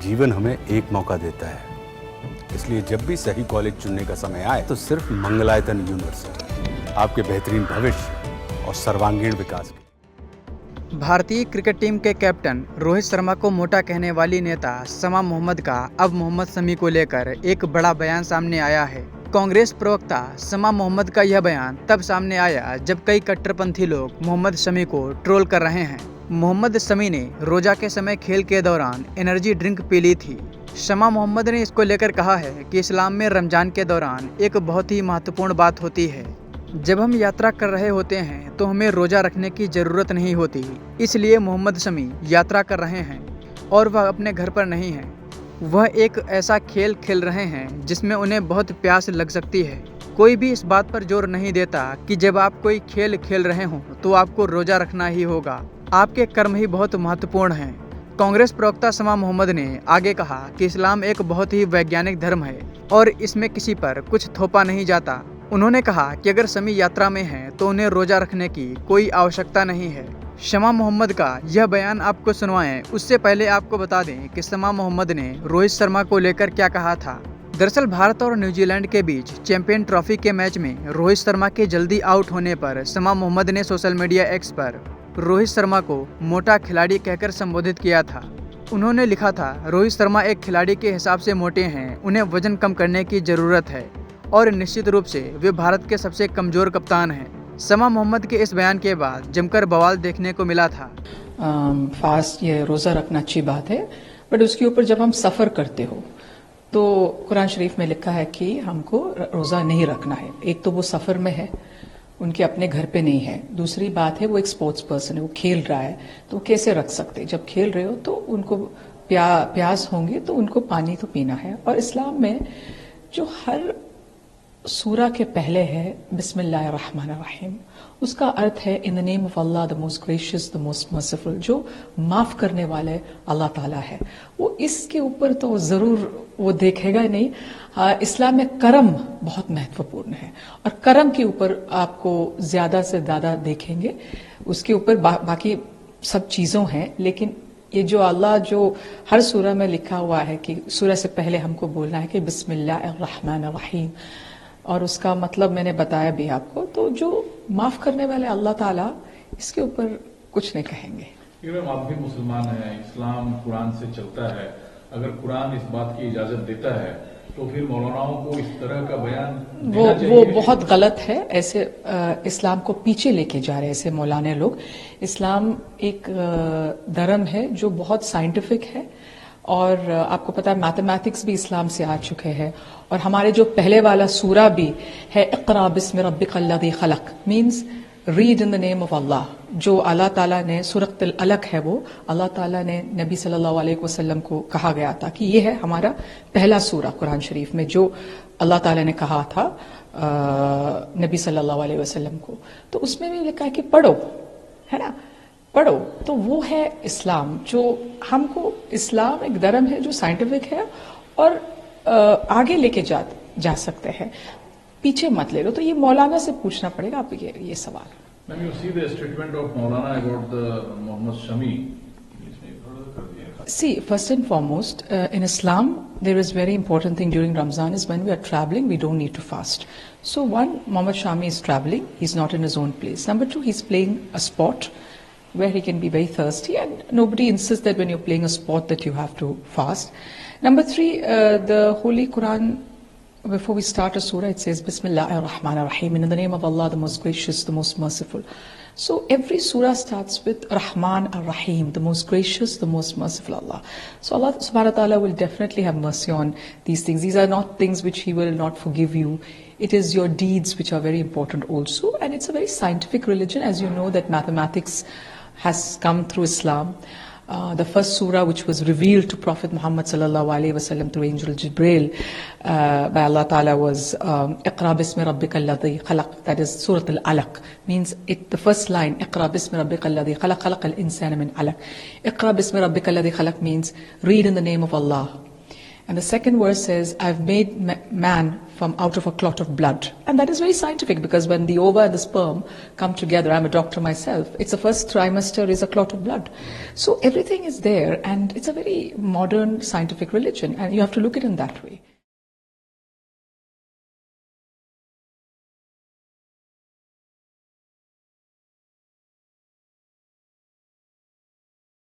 जीवन हमें एक मौका देता है, इसलिए जब भी सही कॉलेज चुनने का समय आए तो सिर्फ मंगलायतन यूनिवर्सिटी आपके बेहतरीन भविष्य और सर्वांगीण विकास के। भारतीय क्रिकेट टीम के कैप्टन रोहित शर्मा को मोटा कहने वाली नेता शमा मोहम्मद का अब मोहम्मद शमी को लेकर एक बड़ा बयान सामने आया है। कांग्रेस प्रवक्ता शमा मोहम्मद का यह बयान तब सामने आया जब कई कट्टरपंथी लोग मोहम्मद शमी को ट्रोल कर रहे हैं। मोहम्मद शमी ने रोजा के समय खेल के दौरान एनर्जी ड्रिंक पी ली थी। शमा मोहम्मद ने इसको लेकर कहा है कि इस्लाम में रमजान के दौरान एक बहुत ही महत्वपूर्ण बात होती है। जब हम यात्रा कर रहे होते हैं तो हमें रोजा रखने की ज़रूरत नहीं होती, इसलिए मोहम्मद शमी यात्रा कर रहे हैं और वह अपने घर पर नहीं हैं। वह एक ऐसा खेल खेल रहे हैं जिसमें उन्हें बहुत प्यास लग सकती है। कोई भी इस बात पर जोर नहीं देता कि जब आप कोई खेल खेल रहे हों तो आपको रोजा रखना ही होगा, आपके कर्म ही बहुत महत्वपूर्ण हैं। कांग्रेस प्रवक्ता शमा मोहम्मद ने आगे कहा कि इस्लाम एक बहुत ही वैज्ञानिक धर्म है और इसमें किसी पर कुछ थोपा नहीं जाता। उन्होंने कहा कि अगर शमी यात्रा में हैं तो उन्हें रोजा रखने की कोई आवश्यकता नहीं है। शमा मोहम्मद का यह बयान आपको सुनवाएं उससे पहले आपको बता दें कि शमा मोहम्मद ने रोहित शर्मा को लेकर क्या कहा था। दरअसल भारत और न्यूजीलैंड के बीच चैंपियन ट्रॉफी के मैच में रोहित शर्मा के जल्दी आउट होने पर शमा मोहम्मद ने सोशल मीडिया एक्स पर रोहित शर्मा को मोटा खिलाड़ी कहकर संबोधित किया था। उन्होंने लिखा था, रोहित शर्मा एक खिलाड़ी के हिसाब से मोटे हैं, उन्हें वजन कम करने की ज़रूरत है और निश्चित रूप से वे भारत के सबसे कमज़ोर कप्तान हैं। शमा मोहम्मद के इस बयान के बाद जमकर बवाल देखने को मिला था। फास्ट ये रोज़ा रखना अच्छी बात है, बट उसके ऊपर जब हम सफ़र करते हो तो कुरान शरीफ में लिखा है कि हमको रोज़ा नहीं रखना है। एक तो वो सफ़र में है, उनके अपने घर पे नहीं है। दूसरी बात है वो एक स्पोर्ट्स पर्सन है, वो खेल रहा है, तो कैसे रख सकते। जब खेल रहे हो तो उनको प्यास होंगे तो उनको पानी तो पीना है। और इस्लाम में जो हर सूरा के पहले है बिस्मिल्लाहिर्रहमानिर्रहीम, उसका अर्थ है in the name of Allah the most gracious the most merciful, जो माफ करने वाले अल्लाह ताला है। वो इसके ऊपर तो जरूर वो देखेगा ही नहीं। इस्लाम में करम बहुत महत्वपूर्ण है और करम के ऊपर आपको ज्यादा से ज्यादा देखेंगे। उसके ऊपर बाकी सब चीजों हैं, लेकिन ये जो अल्लाह जो हर सूरा में लिखा हुआ है कि सूरा से पहले हमको बोलना है कि बिस्मिल्लाहिर्रहमानिर्रहीम, और उसका मतलब मैंने बताया भी आपको। तो जो माफ करने वाले अल्लाह ताला, इसके ऊपर कुछ नहीं कहेंगे। मैम आप भी मुसलमान हैं, इस्लाम कुरान से चलता है, अगर कुरान इस बात की इजाजत देता है तो फिर मौलानाओं को इस तरह का बयान वो बहुत गलत है। ऐसे इस्लाम को पीछे लेके जा रहे हैं ऐसे मौलाने लोग। इस्लाम एक धर्म है जो बहुत साइंटिफिक है और आपको पता है मैथमेटिक्स भी इस्लाम से आ चुके हैं। और हमारे जो पहले वाला सूरा भी है इक़रा बिस्मि रब्बिकल्लज़ी खलक़, means read in the name of Allah. जो अल्लाह ताला ने सूरतुल अलक है, वो अल्लाह ताला ने नबी सल्लल्लाहु अलैहि वसल्लम को कहा गया था कि ये है हमारा पहला सूरा कुरान शरीफ में, जो अल्लाह ताला ने कहा था नबी सल्लल्लाहु अलैहि वसल्लम को। तो उसमें भी लिखा है कि पढ़ो, है ना, पढ़ो। तो वो है इस्लाम। जो हमको इस्लाम एक धर्म है जो साइंटिफिक है और आगे लेके जा सकते हैं, पीछे मत ले लो। तो ये मौलाना से पूछना पड़ेगा आप ये सवाल। When you see the statement of Maulana about the Muhammad Shami, see, first and foremost, in Islam, there is very important thing during Ramzan is when we are traveling, we don't need to fast. So one, Muhammad Shami is traveling, he's not in his own place. Number two, he's playing a sport where he can be very thirsty, and nobody insists that when you're playing a sport that you have to fast. Number three, the Holy Quran, before we start a surah, it says Bismillahirrahmanirrahim, in the name of Allah, the most gracious, the most merciful. So every surah starts with Rahman ar-Rahim, the most gracious, the most merciful Allah. So Allah subhanahu wa ta'ala will definitely have mercy on these things. These are not things which He will not forgive you. It is your deeds which are very important also. And it's a very scientific religion. As you know that mathematics has come through Islam. The first surah which was revealed to Prophet Muhammad sallallahu alaihi wasallam through Angel Jibreel by Allah Ta'ala was Iqra bismi rabbikal-ladhi khalaq. That is Surah Al-Alaq. Means the first line, Iqra bismi rabbikal-ladhi khalaq, khalaqal insana min alaq. Iqra bismi rabbikal-ladhi khalaq means read in the name of Allah. And the second verse says, I've made man from out of a clot of blood. And that is very scientific, because when the ova and the sperm come together, I'm a doctor myself, it's the first trimester is a clot of blood. So everything is there, and it's a very modern scientific religion, and you have to look at it in that way.